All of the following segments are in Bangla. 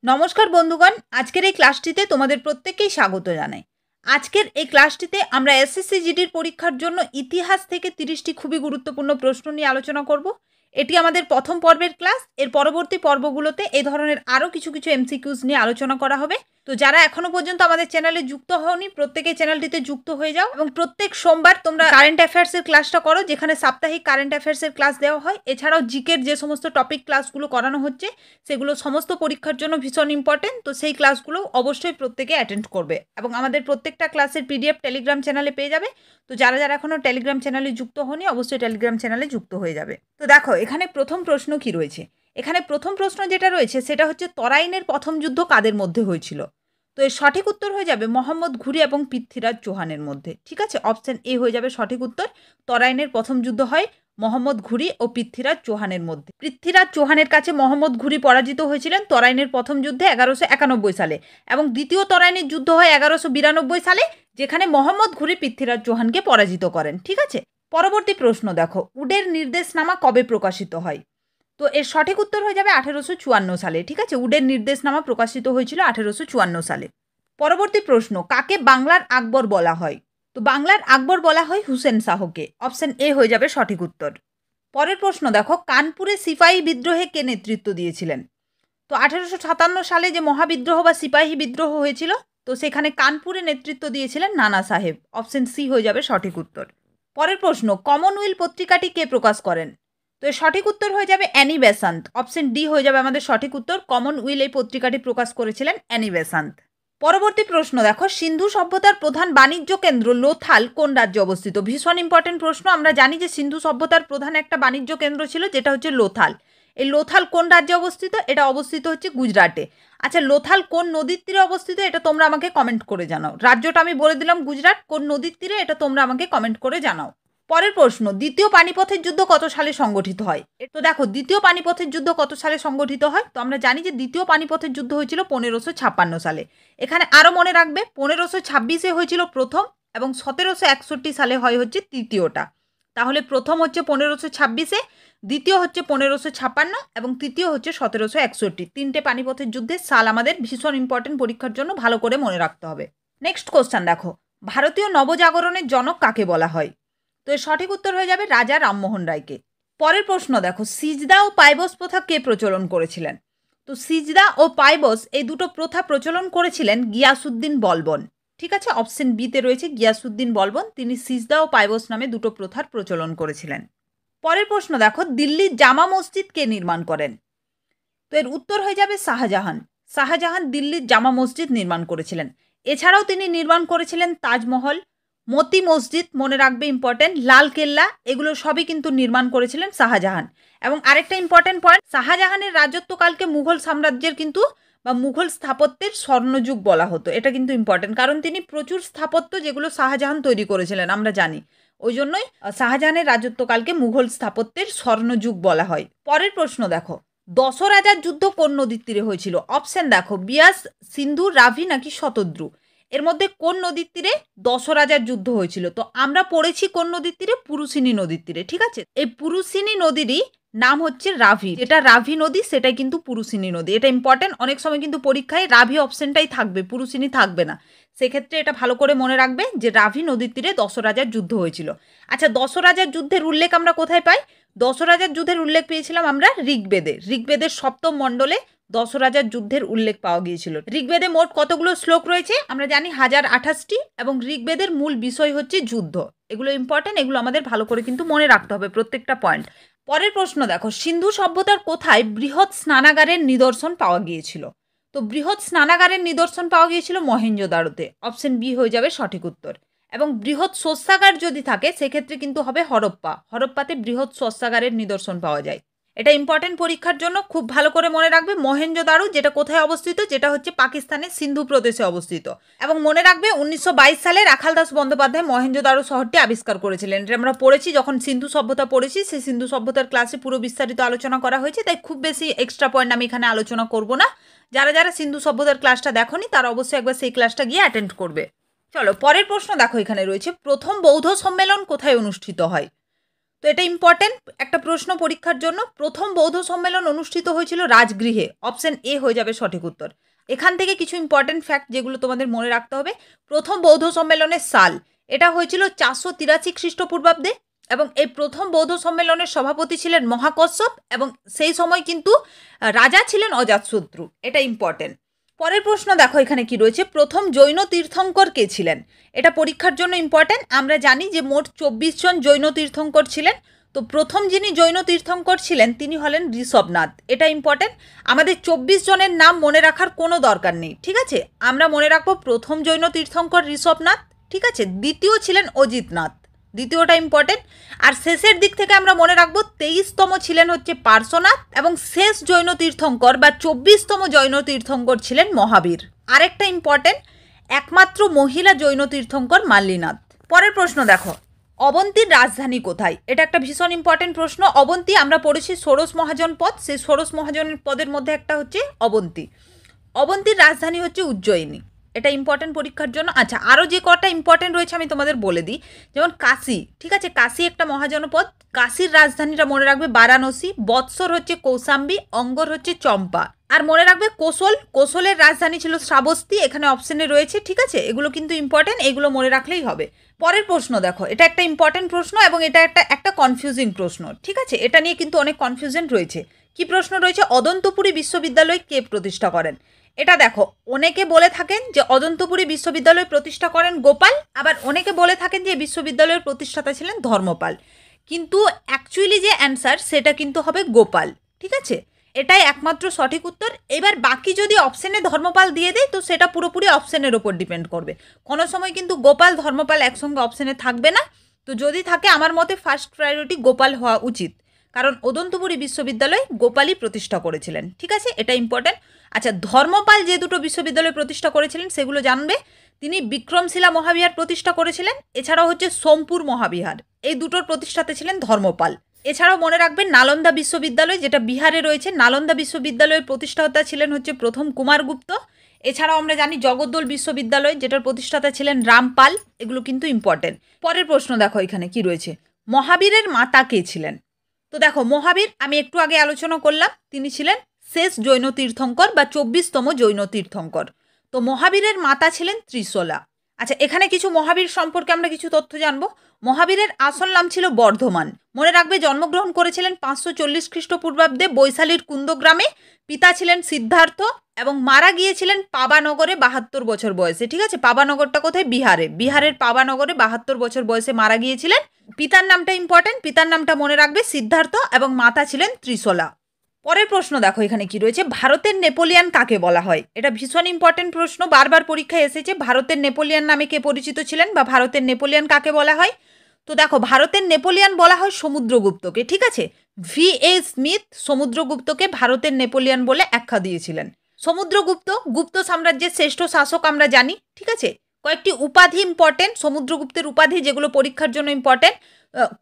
নমস্কার বন্ধুগণ, আজকের এই ক্লাসটিতে তোমাদের প্রত্যেককেই স্বাগত জানাই। আজকের এই ক্লাসটিতে আমরা এসএসসি জিডির পরীক্ষার জন্য ইতিহাস থেকে 30টি খুবই গুরুত্বপূর্ণ প্রশ্ন নিয়ে আলোচনা করব। এটি আমাদের প্রথম পর্বের ক্লাস। এর পরবর্তী পর্বগুলোতে এই ধরনের আরও কিছু এমসিকিউজ নিয়ে আলোচনা করা হবে। তো যারা এখনো পর্যন্ত আমাদের চ্যানেলে যুক্ত হওনি, প্রত্যেকেই চ্যানেলটিতে যুক্ত হয়ে যাও এবং প্রত্যেক সোমবার তোমরা কারেন্ট অ্যাফেয়ার্সের ক্লাসটা করো, যেখানে সাপ্তাহিক কারেন্ট অ্যাফেয়ার্সের ক্লাস দেওয়া হয়। এছাড়াও জিকের যে সমস্ত টপিক ক্লাসগুলো করানো হচ্ছে সেগুলো সমস্ত পরীক্ষার জন্য ভীষণ ইম্পর্টেন্ট। তো সেই ক্লাসগুলো অবশ্যই প্রত্যেকে অ্যাটেন্ড করবে এবং আমাদের প্রত্যেকটা ক্লাসের পিডিএফ টেলিগ্রাম চ্যানেলে পেয়ে যাবে। তো যারা যারা এখনও টেলিগ্রাম চ্যানেলে যুক্ত হয়নি, অবশ্যই টেলিগ্রাম চ্যানেলে যুক্ত হয়ে যাবে। তো দেখো এখানে প্রথম প্রশ্ন কি রয়েছে। এখানে প্রথম প্রশ্ন যেটা রয়েছে সেটা হচ্ছে তরাইনের প্রথম যুদ্ধ কাদের মধ্যে হয়েছিল। তো এর সঠিক উত্তর হয়ে যাবে মোহাম্মদ ঘুরি এবং পৃথ্বীরাজ চৌহানের মধ্যে। ঠিক আছে, অপশন এ হয়ে যাবে সঠিক উত্তর। তরাইনের প্রথম যুদ্ধ হয় মোহাম্মদ ঘুরি ও পৃথ্বীরাজ চৌহানের মধ্যে। পৃথ্বীরাজ চৌহানের কাছে মোহাম্মদ ঘুরি পরাজিত হয়েছিলেন তরাইনের প্রথম যুদ্ধে 1191 সালে এবং দ্বিতীয় তরাইনের যুদ্ধ হয় 1192 সালে, যেখানে মোহাম্মদ ঘুরি পৃথ্বীরাজ চৌহানকে পরাজিত করেন। ঠিক আছে, পরবর্তী প্রশ্ন দেখো, উডের নির্দেশনামা কবে প্রকাশিত হয়। তো এর সঠিক উত্তর হয়ে যাবে 1854 সালে। ঠিক আছে, উডের নির্দেশনামা প্রকাশিত হয়েছিল 1854 সালে। পরবর্তী প্রশ্ন, কাকে বাংলার আকবর বলা হয়। তো বাংলার আকবর বলা হয় হুসেন শাহকে। অপশন এ হয়ে যাবে সঠিক উত্তর। পরের প্রশ্ন দেখো, কানপুরে সিপাহী বিদ্রোহে কে নেতৃত্ব দিয়েছিলেন। তো 1857 সালে যে মহাবিদ্রোহ বা সিপাহী বিদ্রোহ হয়েছিল, তো সেখানে কানপুরে নেতৃত্ব দিয়েছিলেন নানা সাহেব। অপশন সি হয়ে যাবে সঠিক উত্তর। পরের প্রশ্ন, কমনওয়েলথ পত্রিকাটি কে প্রকাশ করেন। তো এর সঠিক উত্তর হয়ে যাবে অ্যানি বেসান্ত। অপশন ডি হয়ে যাবে আমাদের সঠিক উত্তর। কমনওয়েলথ এই পত্রিকাটি প্রকাশ করেছিলেন অ্যানি বেসান্ত। পরবর্তী প্রশ্ন দেখো, সিন্ধু সভ্যতার প্রধান বাণিজ্য কেন্দ্র লোথাল কোন রাজ্যে অবস্থিত। ভীষণ ইম্পর্টেন্ট প্রশ্ন। আমরা জানি যে সিন্ধু সভ্যতার প্রধান একটা বাণিজ্য কেন্দ্র ছিল, যেটা হচ্ছে লোথাল। এই লোথাল কোন রাজ্যে অবস্থিত। এটা অবস্থিত হচ্ছে গুজরাটে। আচ্ছা, লোথাল কোন নদীর তীরে অবস্থিত, এটা তোমরা আমাকে কমেন্ট করে জানাও। রাজ্যটা আমি বলে দিলাম গুজরাট, কোন নদীর তীরে এটা তোমরা আমাকে কমেন্ট করে জানাও। পরের প্রশ্ন, দ্বিতীয় পানিপথের যুদ্ধ কত সালে সংগঠিত হয়। তো দেখো, দ্বিতীয় পানিপথের যুদ্ধ কত সালে সংগঠিত হয়। তো আমরা জানি যে দ্বিতীয় পানিপথের যুদ্ধ হয়েছিল 1556 সালে। এখানে আরও মনে রাখবে 1526 হয়েছিল প্রথম এবং 1761 সালে হয় হচ্ছে তৃতীয়টা। তাহলে প্রথম হচ্ছে 1526, দ্বিতীয় হচ্ছে 1556 এবং তৃতীয় হচ্ছে 1761। তিনটে পানিপথের যুদ্ধের সাল আমাদের ভীষণ ইম্পর্টেন্ট, পরীক্ষার জন্য ভালো করে মনে রাখতে হবে। নেক্সট কোশ্চেন দেখো, ভারতীয় নবজাগরণের জনক কাকে বলা হয়। তো এর সঠিক উত্তর হয়ে যাবে রাজা রামমোহন রায়কে। পরের প্রশ্ন দেখো, সিজদা ও পাইবস প্রথা কে প্রচলন করেছিলেন। তো সিজদা ও পাইবস এই দুটো প্রথা প্রচলন করেছিলেন গিয়াসউদ্দিন বলবন। ঠিক আছে, অপশন বিতে রয়েছে গিয়াসউদ্দিন বলবন। তিনি সিজদা ও পাইবস নামে দুটো প্রথার প্রচলন করেছিলেন। পরের প্রশ্ন দেখো, দিল্লির জামা মসজিদ কে নির্মাণ করেন। তো এর উত্তর হয়ে যাবে শাহজাহান। শাহজাহান দিল্লির জামা মসজিদ নির্মাণ করেছিলেন। এছাড়াও তিনি নির্মাণ করেছিলেন তাজমহল, মতি মসজিদ, মনে রাখবে ইম্পর্টেন্ট, লাল কেল্লা, এগুলো সবই কিন্তু নির্মাণ করেছিলেন শাহজাহান। এবং আরেকটা ইম্পর্টেন্ট পয়েন্ট, শাহজাহানের রাজত্বকালকে মুঘল সাম্রাজ্যের কিন্তু বা মুঘল স্থাপত্যের স্বর্ণযুগ বলা হতো। এটা কিন্তু ইম্পর্টেন্ট, কারণ তিনি প্রচুর স্থাপত্য যেগুলো শাহজাহান তৈরি করেছিলেন আমরা জানি, ওই জন্যই শাহজাহানের রাজত্বকালকে মুঘল স্থাপত্যের স্বর্ণযুগ বলা হয়। পরের প্রশ্ন দেখো, দশরাজার যুদ্ধ কোন নদীর তীরে হয়েছিল। অপশন দেখো বিয়াস, সিন্ধু, রাভি নাকি শতদ্রু। এর মধ্যে কোন নদীর তীরে দশরাজার যুদ্ধ হয়েছিল। তো আমরা পড়েছি কোন নদীর তীরে, পুরুষিনী নদীর তীরে। ঠিক আছে, এই পুরুষিনী নদীরই নাম হচ্ছে রাভি। যেটা রাভি নদী সেটাই কিন্তু পুরুষিনী নদী। এটা ইম্পর্টেন্ট, অনেক সময় কিন্তু পরীক্ষায় রাভি অপশনটাই থাকবে, পুরুষিনী থাকবে না। সেক্ষেত্রে এটা ভালো করে মনে রাখবে যে রাভি নদীর তীরে দশরাজার যুদ্ধ হয়েছিল। আচ্ছা, দশরাজার যুদ্ধের উল্লেখ আমরা কোথায় পাই। দশরাজার যুদ্ধের উল্লেখ পেয়েছিলাম আমরা ঋগ্বেদে। ঋগ্বেদের সপ্তম মণ্ডলে দশরাজার যুদ্ধের উল্লেখ পাওয়া গিয়েছিল। ঋগ্বেদে মোট কতগুলো শ্লোক রয়েছে আমরা জানি, 1028টি, এবং ঋগ্বেদের মূল বিষয় হচ্ছে যুদ্ধ। এগুলো ইম্পর্টেন্ট, এগুলো আমাদের ভালো করে কিন্তু মনে রাখতে হবে প্রত্যেকটা পয়েন্ট। পরের প্রশ্ন দেখো, সিন্ধু সভ্যতার কোথায় বৃহৎ স্নানাগারের নিদর্শন পাওয়া গিয়েছিল। তো বৃহৎ স্নানাগারের নিদর্শন পাওয়া গিয়েছিল মহেঞ্জোদারোতে। অপশন বি হয়ে যাবে সঠিক উত্তর। এবং বৃহৎ শস্যাগার যদি থাকে সেক্ষেত্রে কিন্তু হবে হরপ্পা। হরপ্পাতে বৃহৎ শস্যাগারের নিদর্শন পাওয়া যায়। এটা ইম্পর্টেন্ট, পরীক্ষার জন্য খুব ভালো করে মনে রাখবে। মহেঞ্জোদারো যেটা কোথায় অবস্থিত, যেটা হচ্ছে পাকিস্তানের সিন্ধু প্রদেশে অবস্থিত। এবং মনে রাখবে 1922 সালে রাখালদাস বন্দ্যোপাধ্যায় মহেঞ্জোদারো শহরটি আবিষ্কার করেছিলেন। এটা আমরা পড়েছি যখন সিন্ধু সভ্যতা পড়েছি, সেই সিন্ধু সভ্যতার ক্লাসে পুরো বিস্তারিত আলোচনা করা হয়েছে, তাই খুব বেশি এক্সট্রা পয়েন্ট আমি এখানে আলোচনা করব না। যারা যারা সিন্ধু সভ্যতার ক্লাসটা দেখোনি তারা অবশ্যই একবার সেই ক্লাসটা গিয়ে অ্যাটেন্ড করবে। চলো পরের প্রশ্ন দেখো, এখানে রয়েছে প্রথম বৌদ্ধ সম্মেলন কোথায় অনুষ্ঠিত হয়। তো তো এটা ইম্পর্টেন্ট একটা প্রশ্ন পরীক্ষার জন্য। প্রথম বৌদ্ধ সম্মেলন অনুষ্ঠিত হয়েছিল রাজগৃহে, অপশন এ হয়ে যাবে সঠিক উত্তর। এখান থেকে কিছু ইম্পর্টেন্ট ফ্যাক্ট যেগুলো তোমাদের মনে রাখতে হবে। প্রথম বৌদ্ধ সম্মেলনের সাল, এটা হয়েছিল 483 খ্রিস্টপূর্বাব্দে, এবং এই প্রথম বৌদ্ধ সম্মেলনের সভাপতি ছিলেন মহাকশ্যপ, এবং সেই সময় কিন্তু রাজা ছিলেন অজাতশত্রু। এটা ইম্পর্টেন্ট। পরের প্রশ্ন দেখো এখানে কি রয়েছে, প্রথম জৈন তীর্থঙ্কর কে ছিলেন? এটা পরীক্ষার জন্য ইম্পর্টেন্ট। আমরা জানি যে মোট 24 জন জৈন তীর্থঙ্কর ছিলেন। তো প্রথম যিনি জৈন তীর্থঙ্কর ছিলেন তিনি হলেন ঋষভনাথ। এটা ইম্পর্টেন্ট। আমাদের 24 জনের নাম মনে রাখার কোনো দরকার নেই, ঠিক আছে? আমরা মনে রাখবো প্রথম জৈন তীর্থঙ্কর ঋষভনাথ, ঠিক আছে? দ্বিতীয় ছিলেন অজিতনাথ, দ্বিতীয়টা ইম্পর্টেন্ট। আর শেষের দিক থেকে আমরা মনে রাখবো 23তম ছিলেন হচ্ছে পার্শ্বনাথ, এবং শেষ জৈন তীর্থঙ্কর বা 24তম জৈন তীর্থঙ্কর ছিলেন মহাবীর। আরেকটা ইম্পর্টেন্ট, একমাত্র মহিলা জৈন তীর্থঙ্কর মাল্লীনাথ। পরের প্রশ্ন দেখো, অবন্তীর রাজধানী কোথায়? এটা একটা ভীষণ ইম্পর্টেন্ট প্রশ্ন। অবন্তী আমরা পড়েছি ষোড়শ মহাজন পদ, সেই ষোড়শ মহাজন পদের মধ্যে একটা হচ্ছে অবন্তী। অবন্তীর রাজধানী হচ্ছে উজ্জয়িনী। এটা ইম্পর্টেন্ট পরীক্ষার জন্য। আচ্ছা, আরও যে কটা ইম্পর্টেন্ট রয়েছে আমি তোমাদের বলে দিই। যেমন কাশী, ঠিক আছে? কাশী একটা মহাজনপদ। কাশীর রাজধানীটা মনে রাখবে বারাণসী। বৎসর হচ্ছে কৌশাম্বী, অঙ্গর হচ্ছে চম্পা। আর মনে রাখবে কোশল, কোশলের রাজধানী ছিল শ্রাবস্তী, এখানে অপশনে রয়েছে, ঠিক আছে? এগুলো কিন্তু ইম্পর্টেন্ট, এগুলো মনে রাখলেই হবে। পরের প্রশ্ন দেখো, এটা একটা ইম্পর্টেন্ট প্রশ্ন এবং এটা একটা কনফিউজিং প্রশ্ন, ঠিক আছে? এটা নিয়ে কিন্তু অনেক কনফিউশন রয়েছে। কি প্রশ্ন রয়েছে, অদন্তপুরী বিশ্ববিদ্যালয় কে প্রতিষ্ঠা করেন? এটা দেখো, অনেকে বলে থাকেন যে অদন্তপুরী বিশ্ববিদ্যালয় প্রতিষ্ঠা করেন গোপাল, আবার অনেকে বলে থাকেন যে বিশ্ববিদ্যালয়ের প্রতিষ্ঠাতা ছিলেন ধর্মপাল। কিন্তু অ্যাকচুয়ালি যে অ্যান্সার সেটা কিন্তু হবে গোপাল, ঠিক আছে? এটাই একমাত্র সঠিক উত্তর। এবার বাকি যদি অপশনে ধর্মপাল দিয়ে দেয় তো সেটা পুরোপুরি অপশনের ওপর ডিপেন্ড করবে। কোনো সময় কিন্তু গোপাল ধর্মপাল একসঙ্গে অপশনে থাকবে না। তো যদি থাকে আমার মতে ফার্স্ট প্রায়োরিটি গোপাল হওয়া উচিত, কারণ অদন্তপুরী বিশ্ববিদ্যালয় গোপালই প্রতিষ্ঠা করেছিলেন, ঠিক আছে? এটা ইম্পর্টেন্ট। আচ্ছা, ধর্মপাল যে দুটো বিশ্ববিদ্যালয় প্রতিষ্ঠা করেছিলেন সেগুলো জানবে। তিনি বিক্রমশিলা মহাবিহার প্রতিষ্ঠা করেছিলেন, এছাড়াও হচ্ছে সোমপুর মহাবিহার। এই দুটোর প্রতিষ্ঠাতা ছিলেন ধর্মপাল। এছাড়াও মনে রাখবেন নালন্দা বিশ্ববিদ্যালয়, যেটা বিহারে রয়েছে, নালন্দা বিশ্ববিদ্যালয়ের প্রতিষ্ঠাতা ছিলেন হচ্ছে প্রথম কুমারগুপ্ত। এছাড়াও আমরা জানি জগদ্দল বিশ্ববিদ্যালয়, যেটার প্রতিষ্ঠাতা ছিলেন রামপাল। এগুলো কিন্তু ইম্পর্টেন্ট। পরের প্রশ্ন দেখো এখানে কি রয়েছে, মহাবীরের মাতা কে ছিলেন? তো দেখো, মহাবীর আমি একটু আগে আলোচনা করলাম, তিনি ছিলেন শেষ জৈন তীর্থঙ্কর বা 24তম জৈন তীর্থঙ্কর। তো মহাবীরের মাতা ছিলেন ত্রিশলা। আচ্ছা, এখানে কিছু মহাবীর সম্পর্কে আমরা কিছু তথ্য জানবো। মহাবীরের আসল নাম ছিল বর্ধমান। মনে রাখবে জন্মগ্রহণ করেছিলেন 540 খ্রিস্টপূর্বাব্দে বৈশালীর কুন্দগ্রামে। পিতা ছিলেন সিদ্ধার্থ এবং মারা গিয়েছিলেন পাবানগরে 72 বছর বয়সে, ঠিক আছে? পাবানগরটা কোথায়? বিহারে। বিহারের পাবানগরে 72 বছর বয়সে মারা গিয়েছিলেন। পিতার নামটা ইম্পর্টেন্ট, পিতার নামটা মনে রাখবে সিদ্ধার্থ, এবং মাতা ছিলেন ত্রিশলা। পরের প্রশ্ন দেখো এখানে কি রয়েছে, ভারতের নেপোলিয়ান কাকে বলা হয়? এটা ভীষণ ইম্পর্টেন্ট প্রশ্ন, বারবার পরীক্ষায় এসেছে। ভারতের নেপোলিয়ান নামে কে পরিচিত ছিলেন বা ভারতের নেপোলিয়ান কাকে বলা হয়? তো দেখো, ভারতের নেপোলিয়ান বলা হয় সমুদ্রগুপ্তকে, ঠিক আছে? V.A. স্মিথ সমুদ্রগুপ্তকে ভারতের নেপোলিয়ান বলে আখ্যা দিয়েছিলেন। সমুদ্রগুপ্ত গুপ্ত সাম্রাজ্যের শ্রেষ্ঠ শাসক আমরা জানি, ঠিক আছে? কয়েকটি উপাধি ইম্পর্টেন্ট সমুদ্রগুপ্তের উপাধি, যেগুলো পরীক্ষার জন্য ইম্পর্টেন্ট।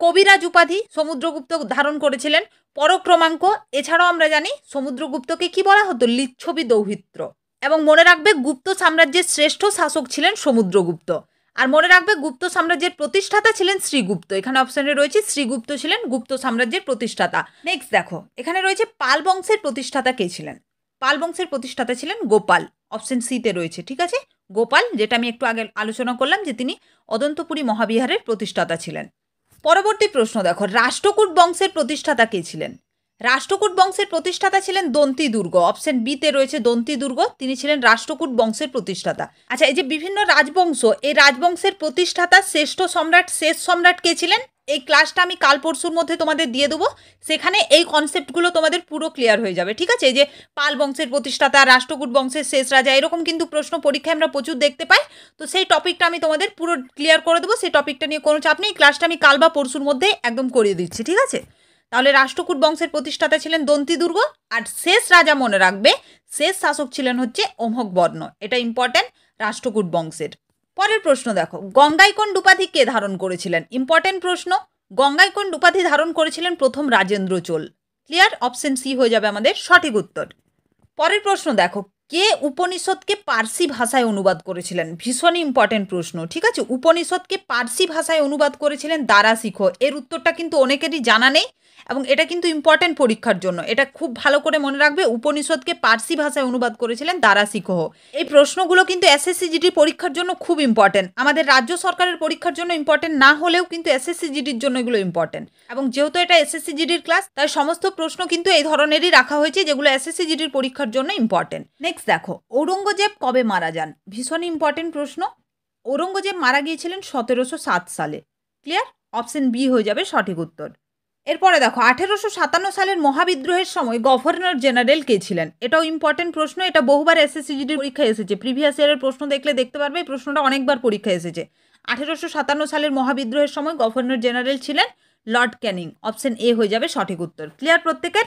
কবিরাজ উপাধি সমুদ্রগুপ্ত ধারণ করেছিলেন। পরক্রমাঙ্ক, এছাড়াও আমরা জানি সমুদ্রগুপ্তকে কি বলা হতো? লিচ্ছবি দৌহিত্র। এবং মনে রাখবে গুপ্ত সাম্রাজ্যের শ্রেষ্ঠ শাসক ছিলেন সমুদ্রগুপ্ত। আর মনে রাখবে গুপ্ত সাম্রাজ্যের প্রতিষ্ঠাতা ছিলেন শ্রীগুপ্ত। এখানে অপশনে রয়েছে শ্রীগুপ্ত ছিলেন গুপ্ত সাম্রাজ্যের প্রতিষ্ঠাতা। নেক্সট দেখো, এখানে রয়েছে পাল বংশের প্রতিষ্ঠাতা কে ছিলেন? পাল বংশের প্রতিষ্ঠাতা ছিলেন গোপাল। অপশন সিতে রয়েছে, ঠিক আছে? গোপাল, যেটা আমি একটু আগে আলোচনা করলাম যে তিনি অদন্তপুরী মহাবিহারের প্রতিষ্ঠাতা ছিলেন। পরবর্তী প্রশ্ন দেখো, রাষ্ট্রকূট বংশের প্রতিষ্ঠাতা কে ছিলেন? রাষ্ট্রকূট বংশের প্রতিষ্ঠাতা ছিলেন দন্তি দুর্গ। অপশন বিতে রয়েছে দন্তি দুর্গ, তিনি ছিলেন রাষ্ট্রকূট বংশের প্রতিষ্ঠাতা। আচ্ছা, এই যে বিভিন্ন রাজবংশ, এই রাজবংশের প্রতিষ্ঠাতা শ্রেষ্ঠ সম্রাট শেষ সম্রাট কে ছিলেন? এই ক্লাসটা আমি কাল পরশুর মধ্যে তোমাদের দিয়ে দেবো, সেখানে এই কনসেপ্টগুলো তোমাদের পুরো ক্লিয়ার হয়ে যাবে, ঠিক আছে? এই যে পাল বংশের প্রতিষ্ঠাতা, রাষ্ট্রকূট বংশের শেষ রাজা, এরকম কিন্তু প্রশ্ন পরীক্ষায় আমরা প্রচুর দেখতে পাই। তো সেই টপিকটা আমি তোমাদের পুরো ক্লিয়ার করে দেবো, সেই টপিকটা নিয়ে কোনো চাপ নেই। ক্লাসটা আমি কাল বা পরশুর মধ্যে একদম করিয়ে দিচ্ছি, ঠিক আছে? তাহলে রাষ্ট্রকূট বংশের প্রতিষ্ঠাতা ছিলেন দন্তি দুর্গ, আর শেষ রাজা মনে রাখবে শেষ শাসক ছিলেন হচ্ছে অমোঘ বর্ণ। এটা ইম্পর্টেন্ট রাষ্ট্রকূট বংশের। পরের প্রশ্ন দেখো, গঙ্গাইকোন্ড উপাধি কে ধারণ করেছিলেন? ইম্পর্টেন্ট প্রশ্ন। গঙ্গাইকোন্ড উপাধি ধারণ করেছিলেন প্রথম Rajendra Chola. Clear? Option C হয়ে যাবে আমাদের সঠিক উত্তর। পরের প্রশ্ন দেখো, কে উপনিষদকে পার্সি ভাষায় অনুবাদ করেছিলেন? ভীষণই ইম্পর্টেন্ট প্রশ্ন, ঠিক আছে? উপনিষদকে পার্সি ভাষায় অনুবাদ করেছিলেন দারা শিখো। এর উত্তরটা কিন্তু অনেকেরই জানা নেই এবং এটা কিন্তু ইম্পর্টেন্ট পরীক্ষার জন্য। এটা খুব ভালো করে মনে রাখবে, উপনিষদকে পার্সি ভাষায় অনুবাদ করেছিলেন দারা শিখো। এই প্রশ্নগুলো কিন্তু এসএসসি জিডি পরীক্ষার জন্য খুব ইম্পর্টেন্ট। আমাদের রাজ্য সরকারের পরীক্ষার জন্য ইম্পর্টেন্ট না হলেও কিন্তু এসএসসি জিডির জন্য এগুলো ইম্পর্টেন্ট। এবং যেহেতু এটা এসএসসি জিডির ক্লাস, তাই সমস্ত প্রশ্ন কিন্তু এই ধরনেরই রাখা হয়েছে যেগুলো এসএসসি জিডির পরীক্ষার জন্য ইম্পর্টেন্ট। নেক্সট দেখো, ঔরঙ্গজেব কবে মারা যান? ভীষণ ইম্পর্টেন্ট প্রশ্ন। ঔরঙ্গজেব মারা গিয়েছিলেন 1707 সালে। ক্লিয়ার? অপশন বি হয়ে যাবে সঠিক উত্তর। এরপরে দেখো, 1857 সালের মহাবিদ্রোহের সময় গভর্নর জেনারেল কে ছিলেন? এটাও ইম্পর্টেন্ট প্রশ্ন। এটা বহুবার এসএসসি জিডির পরীক্ষায় এসেছে। প্রিভিয়াস ইয়ারের প্রশ্ন দেখলে দেখতে পারবে এই প্রশ্নটা অনেকবার পরীক্ষায় এসেছে। 1857 সালের মহাবিদ্রোহের সময় গভর্নর জেনারেল ছিলেন লর্ড ক্যানিং। অপশন এ হয়ে যাবে সঠিক উত্তর। ক্লিয়ার প্রত্যেকের?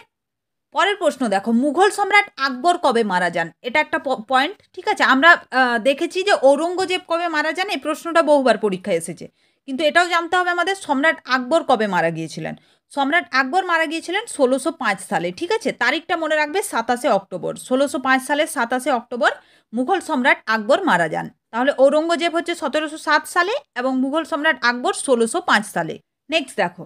পরের প্রশ্ন দেখো, মুঘল সম্রাট আকবর কবে মারা যান? এটা একটা পয়েন্ট, ঠিক আছে? আমরা দেখেছি যে ঔরঙ্গজেব কবে মারা যান, এই প্রশ্নটা বহুবার পরীক্ষায় এসেছে, কিন্তু এটাও জানতে হবে আমাদের সম্রাট আকবর কবে মারা গিয়েছিলেন। সম্রাট আকবর মারা গিয়েছিলেন 1605 সালে, ঠিক আছে? তারিখটা মনে রাখবে 27শে অক্টোবর। 1605 সালের 27শে অক্টোবর মুঘল সম্রাট আকবর মারা যান। তাহলে ঔরঙ্গজেব হচ্ছে 1707 সালে এবং মুঘল সম্রাট আকবর 1605 সালে। নেক্সট দেখো,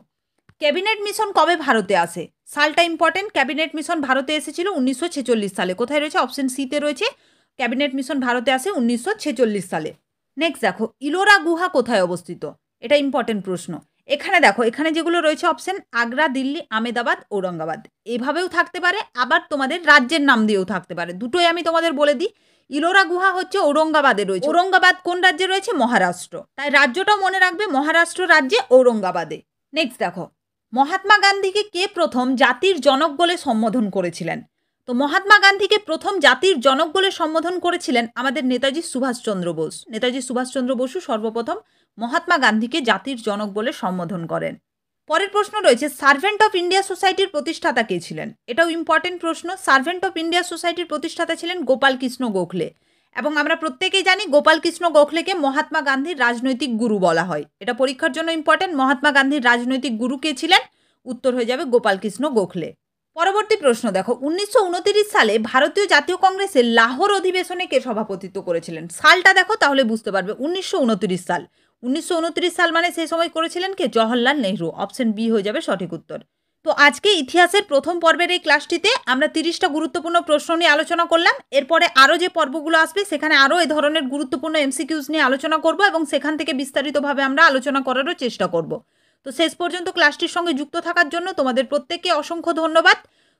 ক্যাবিনেট মিশন কবে ভারতে আসে? সালটা ইম্পর্টেন্ট। ক্যাবিনেট মিশন ভারতে এসেছিল 1946 সালে। কোথায় রয়েছে? অপশন সিতে রয়েছে। ক্যাবিনেট মিশন ভারতে আসে 1946 সালে। নেক্সট দেখো, ইলোরা গুহা কোথায় অবস্থিত? এটা ইম্পর্টেন্ট প্রশ্ন। এখানে দেখো, এখানে যেগুলো রয়েছে অপশন আগ্রা, দিল্লি, আমেদাবাদ, ঔরঙ্গাবাদ, এভাবেও থাকতে পারে, আবার তোমাদের রাজ্যের নাম দিয়েও থাকতে পারে। দুটোই আমি তোমাদের বলে দিই। ইলোরা গুহা হচ্ছে ঔরঙ্গাবাদে রয়েছে। ঔরঙ্গাবাদ কোন রাজ্যে রয়েছে? মহারাষ্ট্র। তাই রাজ্যটাও মনে রাখবে, মহারাষ্ট্র রাজ্যে ঔরঙ্গাবাদে। নেক্সট দেখো, মহাত্মা গান্ধীকে কে প্রথম জাতির জনক বলে সম্বোধন করেছিলেন? তো মহাত্মা গান্ধীকে প্রথম জাতির জনক বলে সম্বোধন করেছিলেন আমাদের নেতাজি সুভাষচন্দ্র বোস। নেতাজি সুভাষচন্দ্র বসু সর্বপ্রথম মহাত্মা গান্ধীকে জাতির জনক বলে সম্বোধন করেন। পরের প্রশ্ন রয়েছে, সার্ভেন্ট অফ ইন্ডিয়া সোসাইটির প্রতিষ্ঠাতা কে ছিলেন? এটাও ইম্পর্টেন্ট প্রশ্ন। সার্ভেন্ট অফ ইন্ডিয়া সোসাইটির প্রতিষ্ঠাতা ছিলেন গোপাল কৃষ্ণ গোখলে। এবং আমরা প্রত্যেকেই জানি গোপাল কৃষ্ণ গোখলেকে মহাত্মা গান্ধীর রাজনৈতিক গুরু বলা হয়। এটা পরীক্ষার জন্য ইম্পর্টেন্ট। মহাত্মা গান্ধীর রাজনৈতিক গুরু কে ছিলেন? উত্তর হয়ে যাবে গোপাল কৃষ্ণ গোখলে। পরবর্তী প্রশ্ন দেখো, 1929 সালে ভারতীয় জাতীয় কংগ্রেসের লাহোর অধিবেশনে কে সভাপতিত্ব করেছিলেন? সালটা দেখো, তাহলে বুঝতে পারবে। 1929 সাল। 1929 সাল মানে সেই সময় করেছিলেন কে? জওহরলাল নেহরু। অপশন বি হয়ে যাবে সঠিক উত্তর। তো আজকে ইতিহাসের প্রথম পর্বের এই ক্লাসটিতে আমরা 30টা গুরুত্বপূর্ণ প্রশ্ন নিয়ে আলোচনা করলাম। এরপরে আরও যে পর্বগুলো আসবে সেখানে আরও এই ধরনের গুরুত্বপূর্ণ এমসিকিউজ নিয়ে আলোচনা করব এবং সেখান থেকে বিস্তারিতভাবে আমরা আলোচনা করারও চেষ্টা করব। তো শেষ পর্যন্ত ক্লাসটির সঙ্গে যুক্ত থাকার জন্য তোমাদের প্রত্যেককে অসংখ্য ধন্যবাদ।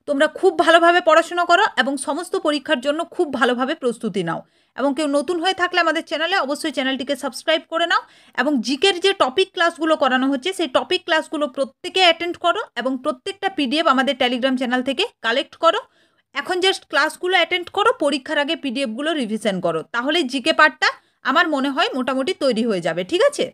তোমরা খুব ভালোভাবে পড়াশোনা করো এবং সমস্ত পরীক্ষার জন্য খুব ভালোভাবে প্রস্তুতি নাও। এবং কেউ নতুন হয়ে থাকলে আমাদের চ্যানেলে অবশ্যই চ্যানেলটিকে সাবস্ক্রাইব করে নাও এবং জিকের যে টপিক ক্লাসগুলো করানো হচ্ছে সেই টপিক ক্লাসগুলো প্রত্যেকে অ্যাটেন্ড করো এবং প্রত্যেকটা পিডিএফ আমাদের টেলিগ্রাম চ্যানেল থেকে কালেক্ট করো। এখন জাস্ট ক্লাসগুলো অ্যাটেন্ড করো, পরীক্ষার আগে পিডিএফগুলো রিভিশন করো, তাহলে জিকে পার্টটা আমার মনে হয় মোটামুটি তৈরি হয়ে যাবে। ঠিক আছে?